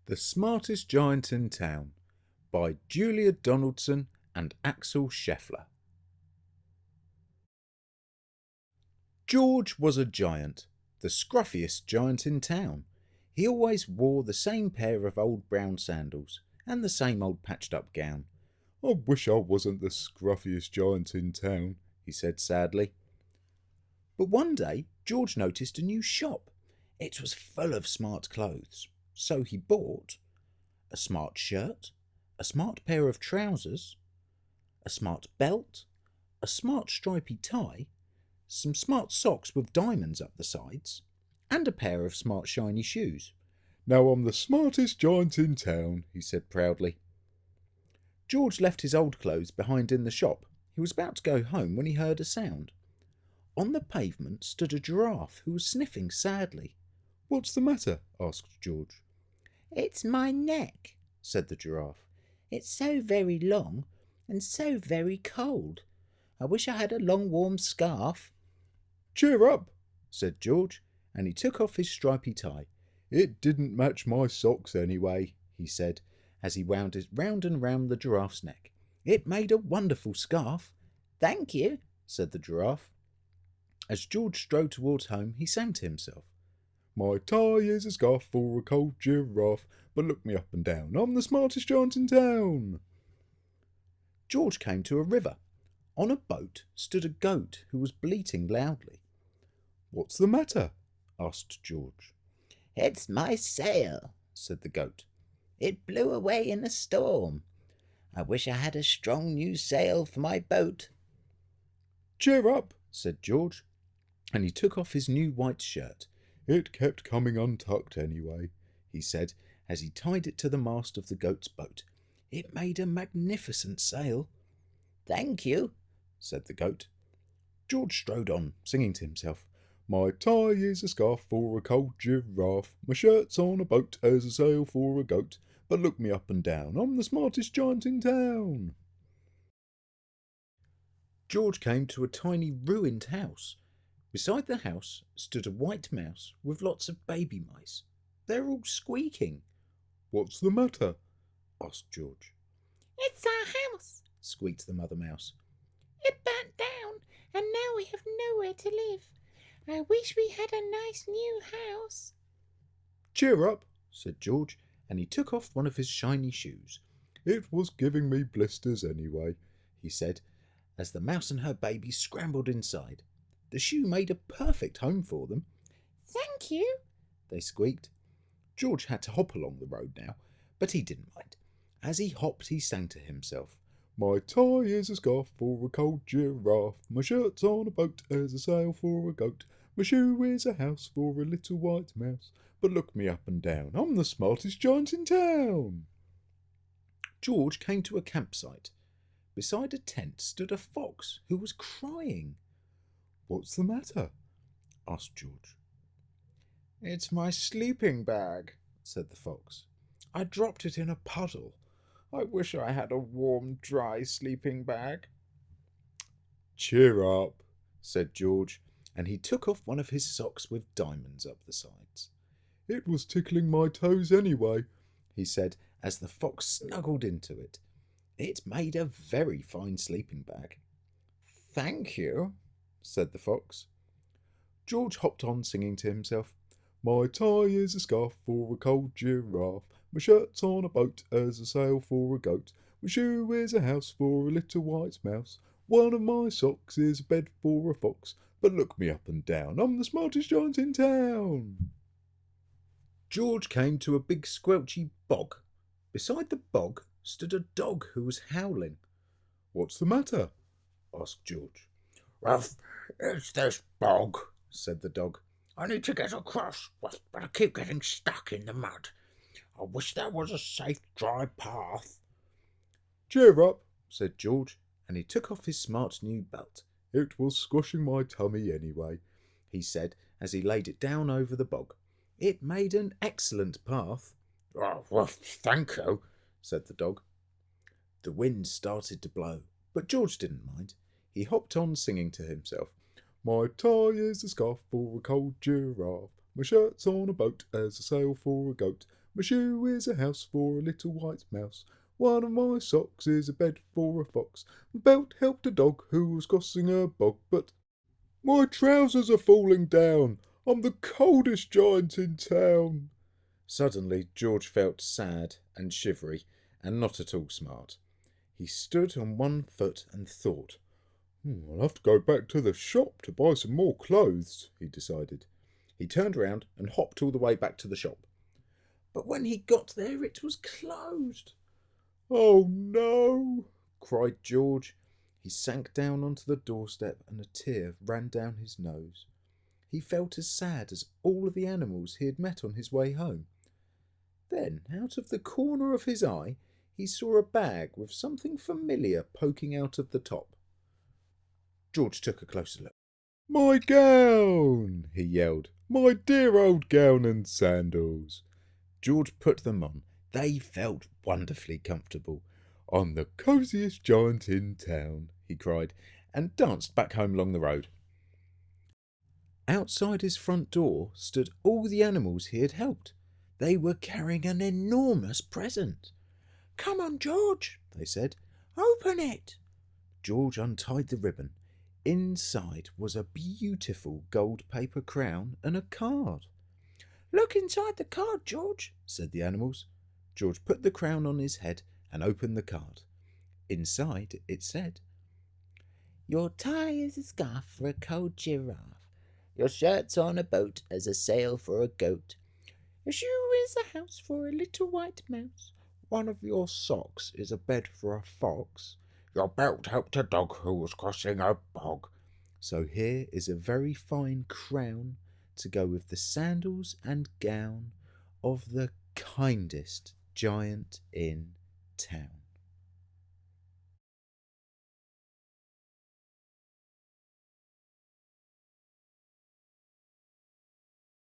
The Smartest Giant in Town by Julia Donaldson and Axel Scheffler. George was a giant, the scruffiest giant in town. He always wore the same pair of old brown sandals and the same old patched-up gown. "I wish I wasn't the scruffiest giant in town," he said sadly. But one day George noticed a new shop. It was full of smart clothes, so he bought a smart shirt, a smart pair of trousers, a smart belt, a smart stripy tie, some smart socks with diamonds up the sides, and a pair of smart shiny shoes. "Now I'm the smartest giant in town," he said proudly. George left his old clothes behind in the shop. He was about to go home when he heard a sound. On the pavement stood a giraffe who was sniffing sadly. "What's the matter?" asked George. "It's my neck," said the giraffe. "It's so very long and so very cold. I wish I had a long warm scarf." "Cheer up," said George, and he took off his stripy tie. "It didn't match my socks anyway," he said, as he wound it round and round the giraffe's neck. It made a wonderful scarf. "Thank you," said the giraffe. As George strode towards home, he sang to himself. "My tie is a scarf for a cold giraffe, but look me up and down, I'm the smartest giant in town." George came to a river. On a boat stood a goat who was bleating loudly. "What's the matter?" asked George. "It's my sail," said the goat. "It blew away in a storm. I wish I had a strong new sail for my boat." "Cheer up," said George, and he took off his new white shirt. "It kept coming untucked anyway," he said, as he tied it to the mast of the goat's boat. It made a magnificent sail. "Thank you," said the goat. George strode on, singing to himself. "My tie is a scarf for a cold giraffe, my shirt's on a boat as a sail for a goat, but look me up and down, I'm the smartest giant in town." George came to a tiny ruined house. Beside the house stood a white mouse with lots of baby mice. They're all squeaking. "What's the matter?" asked George. "It's our house," squeaked the mother mouse. "It burnt down, and now we have nowhere to live. I wish we had a nice new house." "Cheer up," said George, and he took off one of his shiny shoes. "It was giving me blisters anyway," he said, as the mouse and her baby scrambled inside. The shoe made a perfect home for them. "Thank you," they squeaked. George had to hop along the road now, but he didn't mind. As he hopped, he sang to himself. "My tie is a scarf for a cold giraffe, my shirt's on a boat as a sail for a goat, my shoe is a house for a little white mouse, but look me up and down, I'm the smartest giant in town." George came to a campsite. Beside a tent stood a fox who was crying. "What's the matter?" asked George. "It's my sleeping bag," said the fox. "I dropped it in a puddle. I wish I had a warm, dry sleeping bag." "Cheer up," said George, and he took off one of his socks with diamonds up the sides. "It was tickling my toes anyway," he said, as the fox snuggled into it. It made a very fine sleeping bag. "Thank you," said the fox. George hopped on, singing to himself. "My tie is a scarf for a cold giraffe, my shirt's on a boat as a sail for a goat, my shoe is a house for a little white mouse, one of my socks is a bed for a fox, but look me up and down, I'm the smartest giant in town." George came to a big squelchy bog. Beside the bog stood a dog who was howling. "What's the matter?" asked George. "Ruff, it's this bog," said the dog. "I need to get across, but I keep getting stuck in the mud. I wish there was a safe, dry path." "Cheer up," said George, and he took off his smart new belt. "It was squashing my tummy anyway," he said, as he laid it down over the bog. It made an excellent path. "Oh, well, thank you," said the dog. The wind started to blow, but George didn't mind. He hopped on, singing to himself. "My tie is a scarf for a cold giraffe, my shirt's on a boat as a sail for a goat, My shoe is a house for a little white mouse. One of my socks is a bed for a fox. My belt helped a dog who was crossing a bog, but my trousers are falling down. I'm the coldest giant in town. Suddenly George felt sad and shivery and not at all smart. He stood on one foot and thought. I'll have to go back to the shop to buy some more clothes, he decided. He turned round and hopped all the way back to the shop. But when he got there it was closed. Oh no, cried George. He sank down onto the doorstep and a tear ran down his nose. He felt as sad as all of the animals he had met on his way home. Then, out of the corner of his eye, he saw a bag with something familiar poking out of the top. George took a closer look. My gown, he yelled. My dear old gown and sandals. George put them on. They felt wonderfully comfortable. I'm the cosiest giant in town, he cried, and danced back home along the road. Outside his front door stood all the animals he had helped. They were carrying an enormous present. Come on, George, they said. Open it. George untied the ribbon. Inside was a beautiful gold paper crown and a card. Look inside the card, George, said the animals. George put the crown on his head and opened the card. Inside it said, Your tie is a scarf for a cold giraffe. Your shirt's on a boat as a sail for a goat. Your shoe is a house for a little white mouse. One of your socks is a bed for a fox. Your belt helped a dog who was crossing a bog. So here is a very fine crown to go with the sandals and gown of the kindest giant in town.